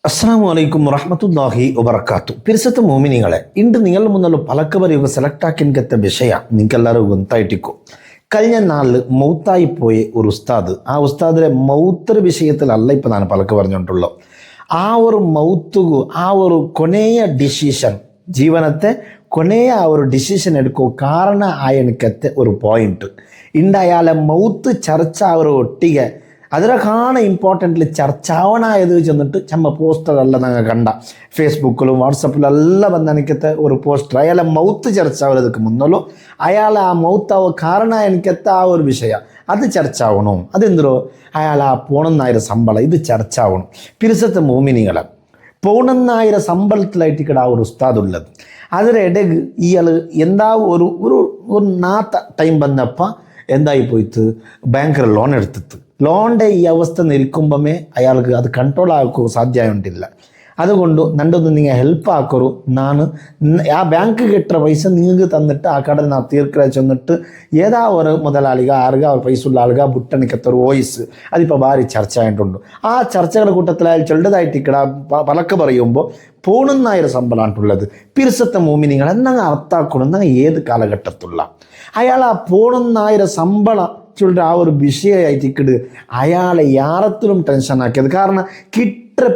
അസ്സലാമു അലൈക്കും വറഹ്മത്തുള്ളാഹി വബറകാത്തു. പിരിസത്തെ മോമിനിങ്ങളെ, ಇಂದು നിങ്ങൾ മുന്നിൽ പലക്കവരെയൊക്കെ സെലക്ട് ആക്കിൻകത്തെ വിഷയ നിങ്ങൾക്കെല്ലാവരും ഗൊന്തായിട്ടിക്കും. കഴിഞ്ഞ നാളിൽ മൗത്തായി പോയ ഒരു ഉസ്താദ്, ആ ഉസ്താദിലെ മൗത്തര വിഷയത്തിലല്ല ഇപ്പം ഞാൻ പലക്ക് പറഞ്ഞിട്ടുള്ളൂ. ആ ഒരു മൗത്തുകു, ആ ഒരു കൊನೆയ ഡിസിഷൻ, ജീവനത്തെ കൊನೆയ ആ ഒരു ഡിസിഷൻ എടുക്കൂ കാരണ ആയനിക്കത്തെ ഒരു പോയിന്റ് ഉണ്ട്. അയാളെ മൗത്ത് ചർച്ച ആ ഒരു ഒട്ടിക അതിനൊക്കെയാണ് ഇമ്പോർട്ടൻ്റ് ചർച്ചാവണായത് ചെന്നിട്ട് ചമ്മ പോസ്റ്ററെല്ലാം ഞങ്ങൾ കണ്ട ഫേസ്ബുക്കിലും വാട്സപ്പിലെല്ലാം വന്ന് എനിക്കത്തെ ഒരു പോസ്റ്റർ അയാളെ മൗത്ത് ചർച്ച ആവുന്നതൊക്കെ മുന്നല്ലോ അയാൾ ആ മൗത്താവ് കാരണം എനിക്കത്തെ ആ ഒരു വിഷയം അത് ചർച്ച ആവണം. അതെന്തോ അയാൾ ആ പോണെന്നായിരം ശമ്പളം ഇത് ചർച്ച ആവണം. പിരിസത്തെ മോമിനികളെ പൗണെന്നായിരം ശമ്പളത്തിലായിട്ട് ആ ഒരു ഉസ്താദ് ഉള്ളത്. അതിനിടയിൽ ഇയാൾ എന്താ ഒരു നാത്ത ടൈം വന്നപ്പോൾ എന്തായി പോയിട്ട് ബാങ്കർ ലോൺ എടുത്തിട്ട് ലോണിൻ്റെ ഈ അവസ്ഥ നിൽക്കുമ്പോഴേ അയാൾക്ക് അത് കൺട്രോൾ ആക്കുക സാധ്യമായിട്ടില്ല. അതുകൊണ്ട് നണ്ടൊന്ന് നിങ്ങൾ ഹെൽപ്പ് ആക്കറു. ನಾನು ആ ബാങ്ക് കിട്ടുന്ന പൈസ നിങ്ങൾക്ക് തന്നിട്ട് ആ കടൽ നാ തീർക്കല ചെന്നിട്ട് ഏതാ ഒരു മുതലാളിക ആറുക അവർ പൈസ ഉള്ള ആളുക ബുട്ടണിക്കത്ത ഒരു വോയിസ് അതിപ്പോൾ ഭാരി ചർച്ച ആയിട്ടുണ്ട്. ആ ചർച്ചകളുടെ കൂട്ടത്തിൽ അയാൾ ചെറുതായിട്ട് ഇക്കട പലക്ക് പറയുമ്പോൾ പൗണെന്നായിരം ശമ്പളമായിട്ടുള്ളത്. പിരിസത്തെ മോമിനിങ്ങൾ എന്നങ്ങ് അർത്ഥാക്കണം എന്നങ്ങ് ഏത് കാലഘട്ടത്തുള്ള അയാൾ ആ പൗണെന്നായിരം ശമ്പളം ആ ഒരു വിഷയമായിട്ട് ഇക്കിട് അയാളെ യാറത്തിലും ടെൻഷനാക്കിയത്. കാരണം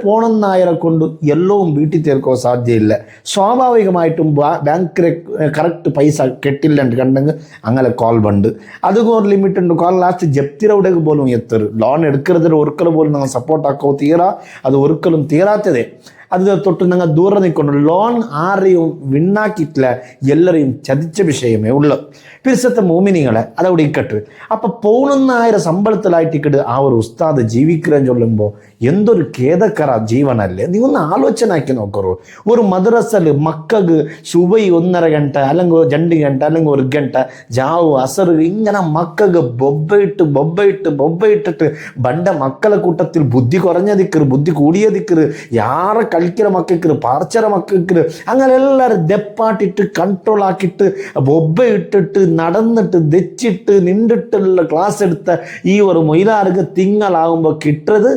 പോണെന്നായരെ കൊണ്ട് എല്ലവും വീട്ടിൽ തീർക്കാൻ സാധ്യമില്ല. സ്വാഭാവികമായിട്ടും ബാങ്കിലെ കറക്റ്റ് പൈസ കെട്ടില്ലണ്ട് കണ്ടെങ്കിൽ അങ്ങനെ കോൾ ബണ്ട് അതുകൊണ്ട് ലിമിറ്റ് ഉണ്ട്. കോൾ ലാസ്റ്റ് ജപ്തിരവിടേക്ക് പോലും എത്തരു ലോൺ എടുക്കുന്നതിൽ ഒരിക്കലും പോലും ഞങ്ങൾ സപ്പോർട്ടാക്കോ തീരാ അത് ഒരിക്കലും തീരാത്തതേ. അത് തൊട്ട് ഞങ്ങൾ ദൂരെ നിൽക്കുന്നു. ലോൺ ആരെയും വിണ്ണാക്കിയിട്ടില്ല, എല്ലാവരെയും ചതിച്ച വിഷയമേ ഉള്ളു. പിരിസത്തെ മോമിനികളെ അതവിടെ ഇക്കട്ട്. അപ്പം പൗണെന്നായിരം ശമ്പളത്തിലായിട്ടിക്കട്ട് ആ ഒരു ഉസ്താദ് ജീവിക്കാൻ ചൊല്ലുമ്പോൾ എന്തൊരു ഖേദക്കറ ജീവനല്ലേ. നീ ഒന്ന് ആലോചനാക്കി നോക്കറു. ഒരു മദ്രസൽ മക്കൾക്ക് സുബൈ 1.5 ഗಂಟೆ അല്ലെങ്കിൽ 2 ಗಂಟೆ അല്ലെങ്കിൽ 1 ಗಂಟೆ ജാവു അസർ ഇങ്ങനെ മക്കൾക്ക് ബൊബ്ബയിട്ടിട്ട് ബണ്ട മക്കളെ കൂട്ടത്തിൽ ബുദ്ധി കുറഞ്ഞ ദിക്കറ് ബുദ്ധി കൂടിയ ദിക്കറ് യാറെ കളിക്കിற മക്കൾക്ക് പാർച്ചറ മക്കൾക്ക് അങ്ങനെ എല്ലാവരും ദെപ്പാട്ടിട്ട് കൺട്രോൾ ആക്കിയിട്ട് ബൊബ്ബ ഇട്ടിട്ട് നടന്നിട്ട് ദച്ചിട്ട് നിന്നിട്ടുള്ള ക്ലാസ് എടുത്ത ഈ ഒരു മൊയിലാർക്ക് തിങ്കളാകുമ്പോൾ കിട്ടത്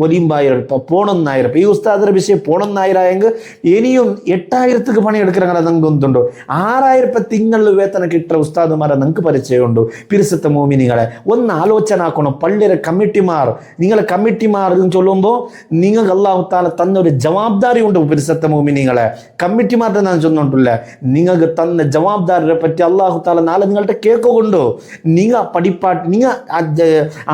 ഒലിമ്പായിരം പോണെന്നായിരം. ഈ ഉസ്താദിന്റെ വിഷയം പോണെന്നായിരമെങ്കിൽ ഇനിയും 8000ക്ക് പണി എടുക്കണങ്ങനെ നിങ്ങൾക്ക് ഒന്നുണ്ടോ? 6000 തിങ്കളിൽ വേതനം കിട്ടുന്ന ഉസ്താദുമാരെ നിങ്ങൾക്ക് പരിചയമുണ്ടോ? പിരിസത്തെ മോമിനികളെ ഒന്ന് ആലോചന ആക്കണം. പള്ളിയുടെ കമ്മിറ്റിമാർ നിങ്ങളെ കമ്മിറ്റിമാർ ചൊല്ലുമ്പോൾ നിങ്ങൾക്ക് അല്ലാഹു തആല തന്ന ഒരു ജവാബ്ദാരി ഉണ്ട്. പിരിസത്തെ മോമിനികളെ കമ്മിറ്റിമാരുടെ ഞാൻ ചൊന്നിട്ടില്ല, നിങ്ങൾക്ക് തന്ന ജവാബ്ദാരിയെ പറ്റി അല്ലാഹു തആല നാളെ നിങ്ങളുടെ കേൾക്കുകൊണ്ടോ? നിങ്ങൾ പഠിപ്പാട്ട് നിങ്ങൾ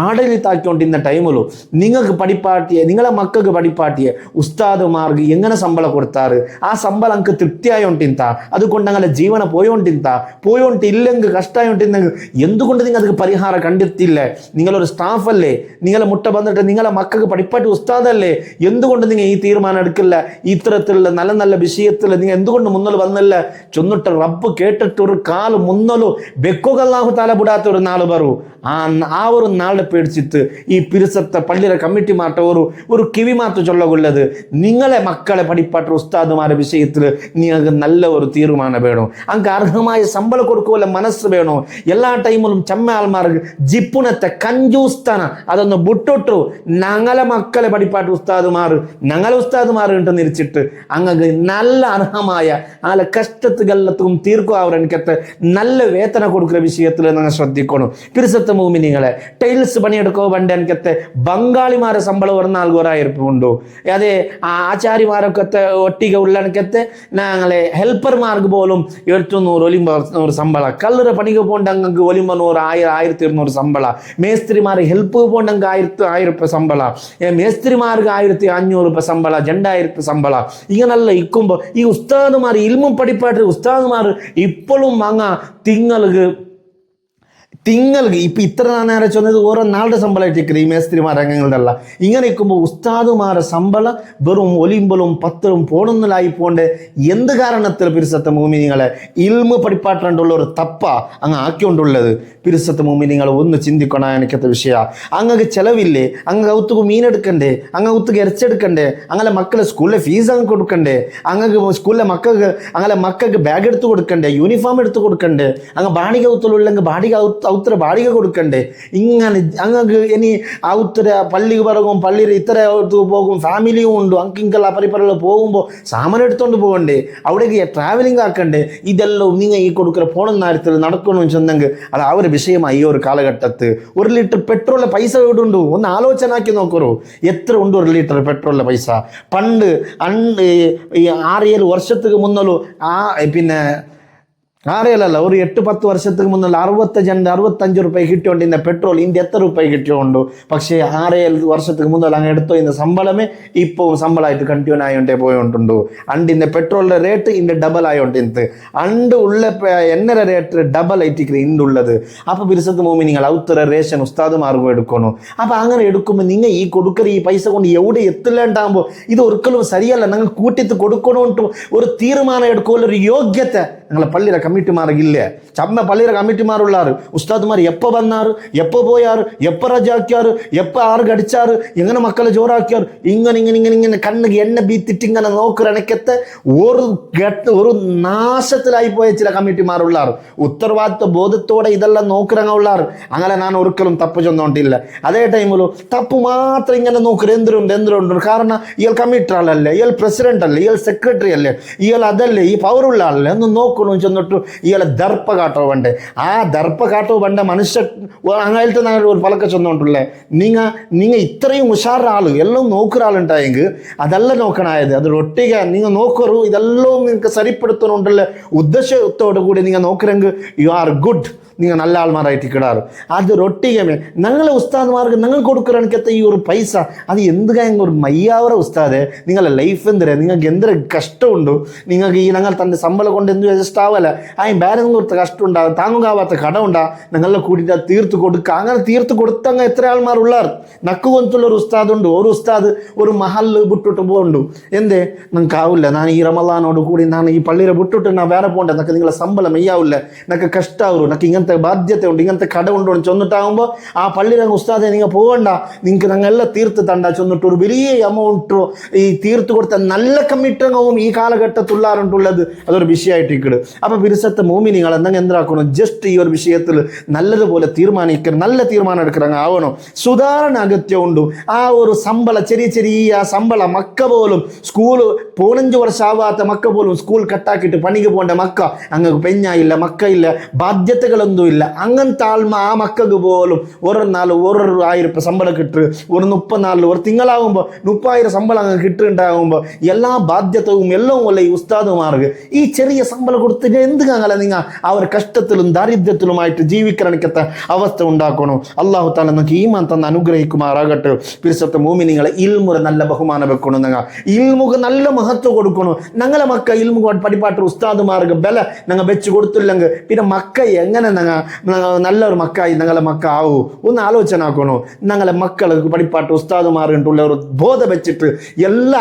ആടലിത്താക്കിക്കൊണ്ടിരുന്ന ടൈമിലോ നിങ്ങൾക്ക് പഠിപ്പാട്ടിയെ നിങ്ങളെ മക്കൾക്ക് പഠിപ്പാട്ടിയെ ഉസ്താദുമാർക്ക് എങ്ങനെ ശമ്പളം കൊടുത്താറ് ആ ശമ്പളം അങ്ങ് തൃപ്തിയായോണ്ടിന്താ അതുകൊണ്ട് അങ്ങനെ ജീവന പോയോണ്ടില്ലെങ്കിൽ കഷ്ടമായോണ്ടിരുന്നെങ്കിൽ എന്തുകൊണ്ട് നിങ്ങൾ അത് പരിഹാരം കണ്ടെത്തിയില്ലേ? നിങ്ങളൊരു സ്റ്റാഫല്ലേ, നിങ്ങളെ മുട്ട വന്നിട്ട് നിങ്ങളെ മക്കൾക്ക് പഠിപ്പാട്ടി ഉസ്താദല്ലേ, എന്തുകൊണ്ട് നിങ്ങൾ ഈ തീരുമാനം എടുക്കില്ല? ഇത്തരത്തിലുള്ള നല്ല നല്ല വിഷയത്തിൽ നിങ്ങൾ എന്തുകൊണ്ട് മുന്നോട്ട് വന്നില്ല? ചൊന്നിട്ട് റബ്ബ് കേട്ടിട്ട് ഒരു കാല് മുന്നോലു ബെക്കോകല്ലാഹു താല വിടാത്ത ഒരു നാൾ വരൂ. ആ ഒരു നാളെ പേടിച്ചിട്ട് ഈ പിരിസത്തെ പള്ളിയുടെ കമ്മിറ്റി മാറ്റ ഒരു കിവി മാറ്റം ചൊല്ലുള്ളത് നിങ്ങളെ മക്കളെ പഠിപ്പാട്ട ഉസ്താദുമാരുടെ വിഷയത്തിൽ നിങ്ങൾക്ക് നല്ല ഒരു തീരുമാനം വേണം. അങ്ങ് അർഹമായ ശമ്പളം കൊടുക്കുമല്ല മനസ്സ് വേണോ? എല്ലാ ടൈമിലും ചമ്മയാൾമാർക്ക് ജിപ്പുണത്തെ കഞ്ചൂസ്താന അതൊന്ന് വിട്ടൊട്ടു. ഞങ്ങളെ മക്കളെ പഠിപ്പാട്ട ഞങ്ങളെ ഉസ്താദുമാർ ഉണ്ട് നിരിച്ചിട്ട് അങ്ങക്ക് നല്ല അർഹമായ ആളെ കഷ്ടത്തുകല്ലത്തും തീർക്കും എനിക്കത്തെ നല്ല വേതന കൊടുക്കുന്ന വിഷയത്തിൽ നിങ്ങൾ ശ്രദ്ധിക്കണം. പിരിസത്തെ മോമിനികളെ ടൈൽസ് പണിയെടുക്കോ പണ്ട് എനിക്കത്തെ ബംഗാളിമാരെ ശമ്പളം ഒരു 4000 ഉണ്ടോ? അതെ ആചാര്യമാരൊക്കെ ഒട്ടിക ഉള്ളനക്കത്തെ ഞങ്ങളെ ഹെൽപ്പർമാർക്ക് പോലും 800 ശമ്പളം. കല്ലറ പണിക്ക് പോണ്ടെങ്കിൽ ഒലിമ്പ 1000-1200 ശമ്പളം. മേസ്ത്രിമാർ ഹെൽപ്പ് പോണ്ടെങ്കിൽ 1000 ശമ്പളം. മേസ്ത്രിമാർക്ക് 1500 ശമ്പളം, 2000 ശമ്പളം. ഇങ്ങനെല്ലാം ഇക്കുമ്പോൾ ഈ ഉസ്താദുമാർ ഇൽമും പഠിപ്പാട്ട് ഉസ്താദുമാർ ഇപ്പോഴും വാങ്ങാ തിങ്ങൾക്ക് ഇപ്പം ഇത്ര നേരം ചെന്നത് ഓരോ നാളുടെ ശമ്പളമായിട്ട് ഈ മേസ്ത്രിമാർ അംഗങ്ങളുടെ അല്ല. ഇങ്ങനെ നിൽക്കുമ്പോൾ ഉസ്താദുമാരുടെ ശമ്പളം വെറും ഒലിമ്പലും 10 പോണൊന്നിലായി പോണ്ടേ എന്ത് കാരണത്തിൽ? പിരിസത്തെ മോമിനിങ്ങളെ ഇൽമു പഠിപ്പാട്ടുള്ള ഒരു തപ്പ അങ്ങ് ആക്കിക്കൊണ്ടുള്ളത്. പിരിസത്തെ മോമിനിങ്ങൾ ഒന്ന് ചിന്തിക്കണ എനിക്കത്തെ വിഷയ. അങ്ങക്ക് ചെലവില്ലേ? അങ്ങ് ഔത്തുക്ക് മീനെടുക്കണ്ടേ? അങ്ങ് ഔത്തുക്ക് ഇറച്ചെടുക്കണ്ടേ? അങ്ങനെ മക്കളെ സ്കൂളിലെ ഫീസ് അങ്ങ് കൊടുക്കണ്ടേ? അങ്ങക്ക് സ്കൂളിലെ മക്കൾക്ക് അങ്ങനെ മക്കൾക്ക് ബാഗ് എടുത്ത് കൊടുക്കണ്ടേ? യൂണിഫോം എടുത്ത് കൊടുക്കണ്ടേ? അങ്ങ് ബാടിക ഔത്തുള്ളില്ലെങ്കിൽ ബാടിക അവത്തര വാടക കൊടുക്കണ്ടേ? ഇങ്ങനെ അങ്ങക്ക് ഇനി അവത്തര പള്ളിക്ക് പിറകും പള്ളിയിൽ ഇത്ര പോകും, ഫാമിലിയും ഉണ്ട്, അങ്കിങ്കൽ അപ്പറിപ്പറകൾ പോകുമ്പോൾ സാമാനം എടുത്തോണ്ട് പോകണ്ടേ, അവിടേക്ക് ട്രാവലിംഗ് ആക്കണ്ടേ? ഇതെല്ലാം നിങ്ങൾ ഈ കൊടുക്കുന്ന ഫോണും നേരത്തിൽ നടക്കണമെന്ന് ചെന്നെങ്കിൽ അത് ആ ഒരു വിഷയമായി. ഈ ഒരു കാലഘട്ടത്തിൽ 1 ലിറ്റർ പെട്രോളിലെ പൈസ എവിടുണ്ടു ഒന്ന് ആലോചന ആക്കി നോക്കൂ. എത്ര ഉണ്ട് 1 ലിറ്റർ പെട്രോളിലെ പൈസ? പണ്ട് 6-7 വർഷத்துக்கு മുന്നല്ലോ പിന്നെ 6-7 ഒരു 8-10 വർഷத்துக்கு മുന്നുള്ള 65 രൂപ കിട്ടിയോണ്ടിരുന്ന പെട്രോൾ ഇന്ത്യ എത്ര രൂപ കിട്ടിയോണ്ടു? പക്ഷേ 6-7 വർഷத்துக்கு മുന്നല്ല അങ്ങ് എടുത്തോ ഇന്ന ശമ്പളമേ ഇപ്പോൾ ശമ്പളമായിട്ട് കണ്ടിന്യൂ ആയോണ്ടേ പോയോണ്ടുണ്ടു. അണ്ടിന്റെ പെട്രോളിന്റെ റേറ്റ് ഇന്റെ ഡബിൾ ആയോണ്ടിരുന്നത്, അണ്ട് ഉള്ള എണ്ണ റേറ്റ് ഡബിൾ ആയിട്ടിരിക്കുന്നത് ഇന്നുള്ളത്. അപ്പൊ പിരിസത്ത് മോമി നിങ്ങൾ ഔത്തര റേഷൻ ഉസ്താദുമാർക്കും എടുക്കണോ? അപ്പൊ അങ്ങനെ എടുക്കുമ്പോൾ നിങ്ങൾ ഈ കൊടുക്കற ഈ പൈസ കൊണ്ട് എവിടെ എത്തില്ലാണ്ടാകുമ്പോൾ ഇത് ഒരിക്കലും ശരിയല്ല. നിങ്ങൾ കൂട്ടിത്ത് കൊടുക്കണോട്ടും ഒരു തീരുമാനം എടുക്കുമ്പോൾ ഒരു യോഗ്യത ഞങ്ങളെ പള്ളിയുടെ കമ്മിറ്റിമാർക്കില്ലേ? ചമ്മ പള്ളിയുടെ കമ്മിറ്റിമാരുള്ളാറ് ഉസ്താദുമാർ എപ്പോൾ വന്നാറ്, എപ്പോൾ പോയാറ്, എപ്പോൾ റജാക്കിയാറ്, എപ്പോൾ ആറ് കടിച്ചാറ്, എങ്ങനെ മക്കളെ ജോറാക്കിയാറ്, ഇങ്ങനെ കണ്ണുക്ക് എണ്ണ ബീത്തിട്ട് ഇങ്ങനെ നോക്കുറണക്കത്തെ ഒരു നാശത്തിലായി പോയ ചില കമ്മിറ്റിമാരുള്ളാറ്. ഉത്തരവാദിത്വ ബോധത്തോടെ ഇതെല്ലാം നോക്കുറങ്ങുള്ളാറ്. അങ്ങനെ ഞാൻ ഒരിക്കലും തപ്പ് ചെന്നോണ്ടില്ല. അതേ ടൈമിലോ തപ്പ് മാത്രം ഇങ്ങനെ നോക്കുക എന്തിനുണ്ട്. കാരണം ഇയാൾ കമ്മിറ്റർ ആളല്ലേ, ഇയാൾ പ്രസിഡന്റ് അല്ലേ, ഇയാൾ സെക്രട്ടറി അല്ലേ, ഇയാൾ അതല്ലേ, ഈ പവറുള്ള ആളല്ലേ ഒന്ന് നോക്കണു ചെന്നിട്ട് ഇയാളെ ദർപ്പ കാട്ടോ വേണ്ടേ? ആ ദർപ്പ കാട്ടോ വേണ്ട മനുഷ്യ അങ്ങനത്തെ ഒരു പലക്കെ ചെന്നോണ്ടല്ലേ. നിങ്ങൾ ഇത്രയും ഉഷാറ ആള് എല്ലാം നോക്കുന്ന ആളുണ്ടായെങ്കിൽ അതല്ല നോക്കണായത്. അത് ഒട്ടിക നിങ്ങൾ നോക്കറു ഇതെല്ലാം നിങ്ങൾക്ക് സരിപ്പെടുത്തണുണ്ടല്ലേ ഉദ്ദേശത്തോടു കൂടി നിങ്ങൾ നോക്കണമെങ്കിൽ യു ആർ ഗുഡ്, നിങ്ങൾ നല്ല ആൾമാരായിട്ട് കിടാറ്. അത് റൊട്ടികമേ ഞങ്ങളെ ഉസ്താദ്മാർക്ക് ഞങ്ങൾ കൊടുക്കണക്കത്ത ഈ ഒരു പൈസ അത് എന്തുകാ ഒരു മയ്യാവറ ഉസ്താദെ? നിങ്ങളെ ലൈഫ് എന്തര, നിങ്ങൾക്ക് എന്തൊരു കഷ്ടമുണ്ടോ? നിങ്ങൾക്ക് ഈ ഞങ്ങൾ തൻ്റെ ശമ്പളം കൊണ്ട് എന്ത് അഡ്ജസ്റ്റ് ആവല്ല, വേറെ കൊടുത്ത കഷ്ടം ഉണ്ടാകും, താങ്ങാവാത്ത കട ഉണ്ടാ, ഞങ്ങളെ കൂട്ടിയിട്ട് അത് തീർത്ത് കൊടുക്കുക. അങ്ങനെ തീർത്ത് കൊടുത്തങ്ങ് എത്ര ആൾമാരുള്ളാർ? നക്ക് കൊണ്ടുള്ള ഒരു ഉസ്താദുണ്ട്. ഒരു ഉസ്താദ് ഒരു മഹല് വിട്ടിട്ട് പോകുന്നുണ്ട്. എന്തേ നിങ്ങൾക്ക് ആവില്ല, ഞാൻ ഈ റമളാനോട് കൂടി ഞാൻ ഈ പള്ളിയെ വിട്ടിട്ട് ഞാൻ വേറെ പോകണ്ടേ, നക്ക് നിങ്ങളെ ശമ്പളം മെയ്യാവില്ല, നക്ക് കഷ്ടാവൂ, നക്ക് ഇങ്ങനത്തെ ബാധ്യത ഉണ്ട്, ഇങ്ങനത്തെ കട ഉണ്ടോ ചെന്നിട്ടാകുമ്പോൾ ആ പള്ളിയിലെ ഉസ്താദെ നിങ്ങൾ പോകണ്ട, നിങ്ങൾക്ക് ഞങ്ങളെല്ലാം തീർത്ത് തണ്ട ചെന്നിട്ട് ഒരു വലിയ എമൗണ്ടോ ഈ തീർത്ത് കൊടുത്ത നല്ല കമ്മിറ്റങ്ങവും ഈ കാലഘട്ടത്തുള്ളാറുണ്ടുള്ളത്. അതൊരു വിഷയമായിട്ട് ഇക്കിട്. അപ്പൊ പിരിസത്തെ മോമി നിങ്ങൾ എന്തെങ്കിലും എന്താക്കണം, ജസ്റ്റ് ഈ ഒരു വിഷയത്തിൽ നല്ലതുപോലെ തീരുമാനിക്കണം, നല്ല തീരുമാനം എടുക്കണം ആവണം. സുധാരണ അഗത്യമുണ്ട്. ആ ഒരു ശമ്പളം ചെറിയ ശമ്പളം മക്ക പോലും സ്കൂള് 15 വർഷം ആവാത്ത മക്ക പോലും സ്കൂൾ കട്ടാക്കിയിട്ട് പണിക്ക് പോകേണ്ട മക്ക അങ്ങക്ക് പെഞ്ഞായില്ല, മക്കയില്ല, ബാധ്യതകളൊന്നും ഇല്ല. അങ്ങനത്തെ ആൾമ ആ മക്കൾക്ക് പോലും ഒരു നാൾ 1,000 രൂപ ശമ്പളം കിട്ടുക, ഒരു 34 ഒരു തിങ്കളാകുമ്പോൾ 30,000 ശമ്പളം അങ്ങ് കിട്ടുണ്ടാകുമ്പോൾ എല്ലാ ബാധ്യതവും എല്ലാം ഉള്ള ഈ ഉസ്താദുമാർക്ക് ഈ ചെറിയ ശമ്പളം കൊടുത്തിട്ട് എന്ത് കാല നിങ്ങൾ ആ ഒരു കഷ്ടത്തിലും ദാരിദ്ര്യത്തിലുമായിട്ട് ജീവിക്കണക്കത്തെ അവസ്ഥ ഉണ്ടാക്കണോ? അള്ളാഹു താല നമുക്ക് ഈമാൻ തന്ന് അനുഗ്രഹിക്കുമാറാകട്ടെ. പിരിസത്തെ മോമിനിങ്ങളെ ഇൽമുറ നല്ല ബഹുമാനം വെക്കണം, നിങ്ങൾ ഇൽമുഖ നല്ല മഹത്വം കൊടുക്കണം. ഞങ്ങളെ മക്ക ഇൽമുഖ പഠിപ്പാട്ട് ഉസ്താദുമാർക്ക് ബല ഞങ്ങൾ വെച്ച് കൊടുത്തില്ലെങ്കിൽ പിന്നെ മക്ക എങ്ങനെ നല്ലൊരു മക്കായി ഞങ്ങളെ മക്ക ആവൂ ഒന്ന് ആലോചന ആക്കണോ? ഞങ്ങളെ മക്കൾക്ക് പഠിപ്പാട്ട് ഉസ്താദുമാർക്കുള്ള ഒരു ബോധം വെച്ചിട്ട്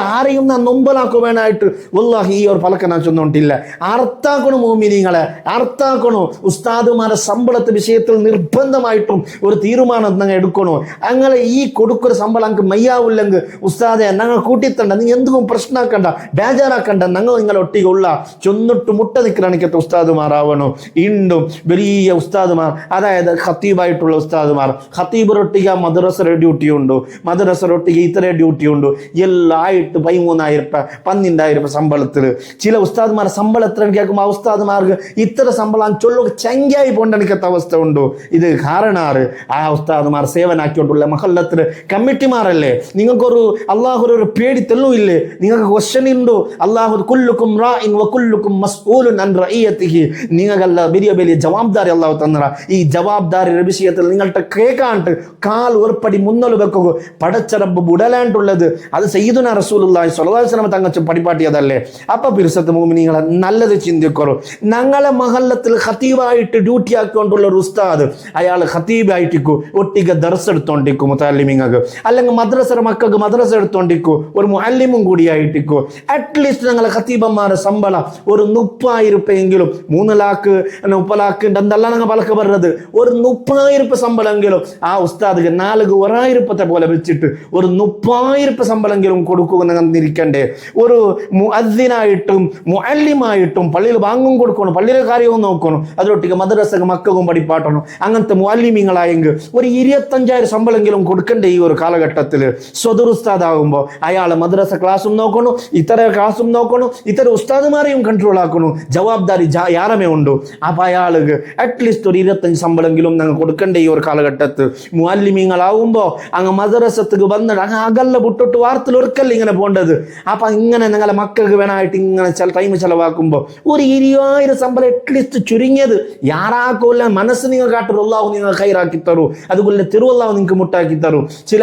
ആരെയും ഞാൻ നൊമ്പലാക്കു വേണമായിട്ട് വല്ലാഹി ഈ ഒരു പലക്ക ഞാൻ ചെന്നോണ്ടില്ല. അർത്ഥാക്കണു മോമിനിങ്ങളെ, അർത്ഥാക്കണു. ഉസ്താദുമാരെ ശമ്പളത്തെ വിഷയത്തിൽ നിർബന്ധമായിട്ടും ഒരു തീരുമാനം ഞങ്ങൾ എടുക്കണോ? അങ്ങനെ ഈ കൊടുക്കൊരു ശമ്പളം ഞങ്ങൾക്ക് മയ്യാവില്ലെങ്കിൽ ഉസ്താദെ ഞങ്ങൾ കൂട്ടിത്തണ്ട, നിങ്ങൾ എന്തും പ്രശ്നമാക്കണ്ട, ബേജാറാക്കണ്ട, ഞങ്ങൾ നിങ്ങളെ ഒട്ടിയുള്ള ചൊന്നിട്ട് മുട്ട നിൽക്കണക്കത്തെ ഉസ്താദുമാരാവണോ? ഇണ്ടും വലിയ ഉസ്താദുമാർ, അതായത് ഖത്തീബായിട്ടുള്ള ഉസ്താദുമാർ, ഖത്തീബിനൊട്ടിക മദ്രസയുടെ ഡ്യൂട്ടി ഉണ്ട്, മദ്രസയൊട്ടിക ഇത്ര ഡ്യൂട്ടി ഉണ്ട്, എല്ലാം ആയിട്ട് 13,000 രൂപ 12,000 രൂപ ശമ്പളത്തിൽ. ചില ഉസ്താദുമാർ ശമ്പളം എത്ര കേൾക്കുമ്പോൾ ആ ഉസ്താദുമാർക്ക് ഇത്ര ശമ്പളം ചൊല്ലുക ചങ്കിയായി പോണ്ടെനിക്കത്തെ അവസ്ഥ ഉണ്ടോ? ഇത് കാരണാറ് ആ ഉസ്താദുമാർ സേവനാക്കിക്കൊണ്ടുള്ള മഹല്ലത്തിന് കമ്മിറ്റിമാരല്ലേ? നിങ്ങൾക്കൊരു അള്ളാഹുരു പേടി തെല്ലും ഇല്ലേ? നിങ്ങൾക്ക് ക്വസ്റ്റ്യൻ ഉണ്ടോ? അള്ളാഹു കുല്ലുക്കും റാഇൻ വകുല്ലുക്കും മസ്ഊലുൻ അൻ റഇയതിഹി, നിങ്ങൾക്കല്ല വലിയ വലിയ ജവാബ്ദാരി അള്ളാഹു തന്നറ. ഈ ജവാബ്ദാരിയുടെ വിഷയത്തിൽ നിങ്ങളുടെ കേൾക്കാണ്ട് കാൽ ഉറപ്പടി മുന്നൽ വെക്കുക. പടച്ചറബ് ബുടലാണ്ടുള്ളത് അത് സയ്യിദുനാ റസൂലുള്ളാഹി സ്വല്ലല്ലാഹു അലൈഹി വസല്ലം തങ്ങച്ച് പഠിപ്പാട്ടിയതല്ലേ? അപ്പൊ പിരിസത്ത് മോമിനിങ്ങളെ നല്ലത് ചിന്തിക്കറോ. ഞങ്ങളെ മഹല്ലത്തിൽ ഖത്തീബായിട്ട് ഡ്യൂട്ടി ആക്കിക്കൊണ്ടുള്ള ഒരു ഉസ്താദ്, അയാൾ ഖത്തീബായിട്ടിക്കു ഒട്ടിക ദർസ് എടുത്തോണ്ടിക്കു മുതല്ലിമിങ്ങൾക്ക്, അല്ലെങ്കിൽ മദ്രസ മക്കൾക്ക് മദ്രസ എടുത്തോണ്ടിക്കു ഒരു മുഅല്ലിമും കൂടിയായിട്ടിക്കു. അറ്റ്ലീസ്റ്റ് ഞങ്ങളെ ഖത്തീബന്മാരെ ശമ്പളം ഒരു 30,000 രൂപയെങ്കിലും, 3 ലാഖ് 30 ലാഖ് എന്തെല്ലാം ഞങ്ങൾ പലക്കെ പറഞ്ഞത്, ഒരു 30,000 രൂപ ശമ്പളമെങ്കിലും ആ ഉസ്താദിക്ക് 1,000 രൂപത്തെ പോലെ വെച്ചിട്ട് ഒരു 30,000 രൂപ ശമ്പളമെങ്കിലും കൊടുക്കുക ഇരിക്കണ്ടേ? ഒരു മുഅദ്ദിനായിട്ടും മുഅല്ലിമായിട്ടും പള്ളിയിൽ ബാങ്കും കൊടുക്കണം, പള്ളിയിലെ കാര്യവും നോക്കണം, അതിലൊട്ടിക്ക് മദ്രസക്ക് മക്കൾക്കും പഠിപ്പാട്ടണം. അങ്ങനത്തെ മുഅല്ലിമീങ്ങളായെങ്കിൽ ഒരു 25,000 ശമ്പളമെങ്കിലും കൊടുക്കണ്ടേ ഈ ഒരു കാലഘട്ടത്തിൽ. സ്വദർ ഉസ്താദ് ആകുമ്പോൾ അയാൾ മദ്രസ ക്ലാസ്സും നോക്കണം, ഇത്തര ക്ലാസ്സും നോക്കണം, ഇത്തര ഉസ്താദുമാരെയും കൺട്രോൾ ആക്കണം. ജവാബ്ദാരി യാറമേ ഉണ്ടോ. അപ്പം അയാൾക്ക് അറ്റ്ലീസ്റ്റ് ഒരു 25 ശമ്പളമെങ്കിലും ഞങ്ങൾ കൊടുക്കണ്ടേ ഈ ഒരു കാലഘട്ടത്തിൽ. മുഅല്ലിമീങ്ങളാവുമ്പോൾ അങ്ങ് മദ്രസത്തേക്ക് വന്നിട്ട് അങ്ങ് അകല്ല വിട്ടിട്ട് വാർത്തയിൽ ഒരിക്കൽ ഇങ്ങനെ പോകേണ്ടത്. അപ്പം ഇങ്ങനെ നിങ്ങളെ മക്കൾക്ക് വേണമായിട്ട് ഇങ്ങനെ ടൈം ചിലവാക്കുമ്പോൾ ഒരു 20,000 ശമ്പളം അറ്റ്ലീസ്റ്റ് ചുരുങ്ങിയത് യാറാക്കൂല. മനസ്സ് നിങ്ങൾ കാട്ടുള്ളൂ, അല്ലാഹു നിങ്ങൾ ഹൈറാക്കി തരൂ, അതുപോലെ തിരുവല്ലാഹു നിങ്ങൾക്ക് മുട്ടാക്കി തരൂ. ചില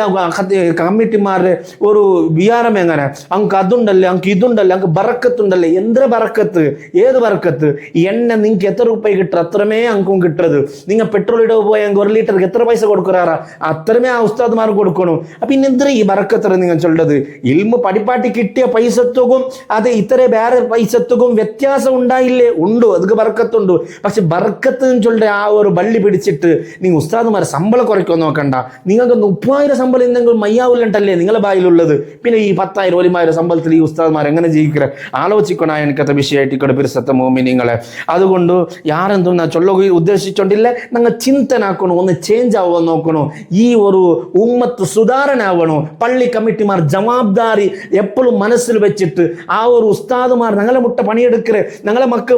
കമ്മിറ്റിമാരുടെ ഒരു വിചാരം എങ്ങനെ, അങ്ങ് അതുണ്ടല്ലേ, അങ്ങ് ഇതുണ്ടല്ലേ, അങ്ങ് ബറക്കത്തുണ്ടല്ലേ. എന്ത് ബറക്കത്ത്, ഏത് ബറക്കത്ത്? എണ്ണ നിങ്ങൾക്ക് എത്ര രൂപ കിട്ടും അത്രമേ അങ്കും കിട്ടത്. നിങ്ങൾ പെട്രോൾ ഇടവ് പോയാൽ 1 ലിറ്റർക്ക് എത്ര പൈസ കൊടുക്കാറാ, അത്രമേ ആ ഉസ്താദ്മാർ കൊടുക്കണം. അപ്പം പിന്നെ എന്തിനാ ഈ ബറക്കത്ത് നിങ്ങൾ ചൊല്ലത്? ഇൽമു പഠിപ്പാട്ടി കിട്ടിയ പൈസത്തുക്കും അത് ഇത്ര വേറെ പൈസത്തുക്കും വ്യത്യാസം ഉണ്ടായില്ലേ? ഉണ്ടോ, അതൊക്കെ ബർക്കത്തുണ്ട്. പക്ഷെ ബർക്കത്ത് എന്ന് ചൊല്ലിട്ട് ആ ഒരു ബള്ളി പിടിച്ചിട്ട് നിങ്ങൾ ഉസ്താദുമാരെ ശമ്പളം കുറയ്ക്കാൻ നോക്കണ്ട. നിങ്ങൾക്ക് 30,000 ശമ്പളം എന്തെങ്കിലും മയ്യാവില്ലണ്ടല്ലേ നിങ്ങളെ ബായിലുള്ളത്. പിന്നെ ഈ 10,000 1,000 ശമ്പളത്തിൽ ഈ ഉസ്താദ്മാർ എങ്ങനെ ജീവിക്കുക? ആലോചിക്കണ എനിക്കത്തെ വിഷയമായിട്ട് പിരിസത്ത മോമിനിങ്ങളെ. അതുകൊണ്ട് യാരെന്തോ ചൊല്ല ഉദ്ദേശിച്ചോണ്ടില്ല, നിങ്ങൾ ചിന്തനാക്കണോ, ഒന്ന് ചേഞ്ച് ആവാൻ നോക്കണോ. ഈ ഒരു ഉമ്മത്ത് സുധാരണാവണോ. പള്ളി കമ്മിറ്റിമാർ ജവാബ്ദാരി എപ്പോഴും മനസ്സിൽ വെച്ചിട്ട് ആ ഒരു ഉസ്താദുമാർ ഞങ്ങളെ മുട്ട പണിയെടുക്കേ, ഞങ്ങളെ മക്കൾ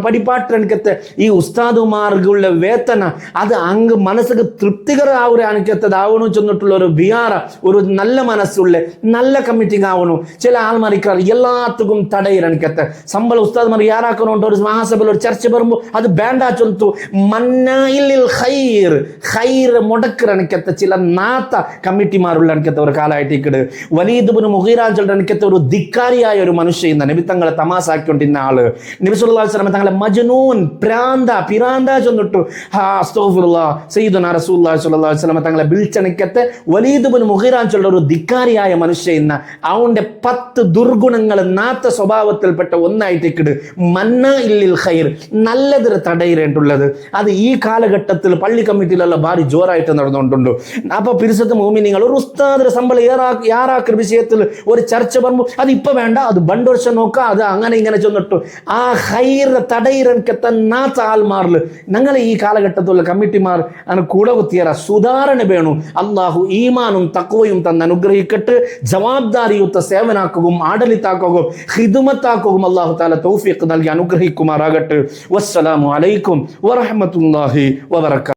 പഠിപ്പാട്ടെനിക്കത്തെ ഈ ഉസ്താദുമാർക്കുള്ള വേതന അത് അങ്ങ് മനസ്സിക്ക് തൃപ്തികര ആവുക എനിക്കത്തതാവണോ ചെന്നിട്ടുള്ള ഒരു ബിയാറ, ഒരു നല്ല മനസ്സുള്ള നല്ല കമ്മിറ്റിങ് ആവണോ. ചില ആൾമാരിക്കാർ എല്ലാത്തുക്കും തടയിර എനിക്കത്തെ ശമ്പള ഉസ്താദുമാർ യാറാക്കണോണ്ട് ഒരു മഹാസഭയിൽ ഒരു ചർച്ച വരുമ്പോൾ അത് വേണ്ട ചൊല്ലുത്തു. മന്നായിൽ ഹൈർ മുടക്കർ എനിക്കത്തെ ചില നാത്ത കമ്മിറ്റിമാരുള്ള എനിക്കത്തെ ഒരു കാലമായിട്ടിക്കട്. വലീദ് ഇബ്നു മുഗീറ ചൊല്ലുന്ന എനിക്കത്തെ ഒരു ധിക്കാരിയായ ഒരു മനുഷ്യ ഇന്ന നബി തങ്ങളെ തമാസാക്കിക്കൊണ്ടിരുന്ന ആള്. നബി സല്ലല്ലാഹു അലൈഹി വസല്ലം തങ്ങളെ മജ്നൂൻ പിരാന്ത ചൊന്നിട്ടു. അസ്തഗ്ഫിറുല്ലാഹ് സയ്യിദുനാ റസൂലുള്ളാഹി സ്വല്ലല്ലാഹു അലൈഹി വസല്ലം തങ്ങളെ വിളിച്ചണിക്കത്തെ വലീദ് ഇബ്നു മുഗീറ ചൊല്ലുന്ന ഒരു ധിക്കാരിയായ മനുഷ്യ ഇന്ന അവന്റെ 10 ദുർഗുണങ്ങൾ നാത്ത സ്വഭാവത്തിൽപ്പെട്ട ഒന്നായിട്ടിക്കട്. മന്ന ഇല്ലിൽ ഖൈർ, നല്ലതൊരു തടയിരേണ്ടുള്ളത്. അത് ഈ കാലഘട്ടത്തിൽ പള്ളി കമ്മിറ്റിയിലുള്ള ഭാരി ജോറായിട്ട് നടന്നുകൊണ്ടുണ്ട്. അപ്പൊ പിരിസത്ത് മോമിനിങ്ങൾ ഒരു ഉസ്താദിന്റെ ശമ്പളം യാറാക്കുന്ന വിഷയത്തിൽ ഒരു ചർച്ച പറയുമ്പോൾ അത് ഇപ്പൊ വേണ്ട, അത് ബണ്ട് വർഷം നോക്കാം, അത് അങ്ങനെ ഇങ്ങനെ ചെന്നിട്ടു ആ ഹൈർ തടയിരൻകത്തെ നാത്ത ആൾമാരിൽ ഞങ്ങളെ ഈ കാലഘട്ടത്തിലുള്ള കമ്മിറ്റിമാർ അങ്ങനെ കൂടെ കുത്തിയറ സുധാരണ വേണു. അള്ളാഹു ഈമാനും തഖ്വയും തന്ന് അനുഗ്രഹിക്കട്ട്. ജവാബ്ദാരിയുത്ത സേവനാക്കുകയും ആടലിത്താക്കുകയും ഹിദ്മത്താക്കുകയും അള്ളാഹു തആല തൗഫീഖ് നൽകി അനുഗ്രഹിക്കുമാറാകട്ടെ. വസ്സലാമു അലൈക്കും വറഹ്മത്തുള്ളാഹി വബറകാതുഹു.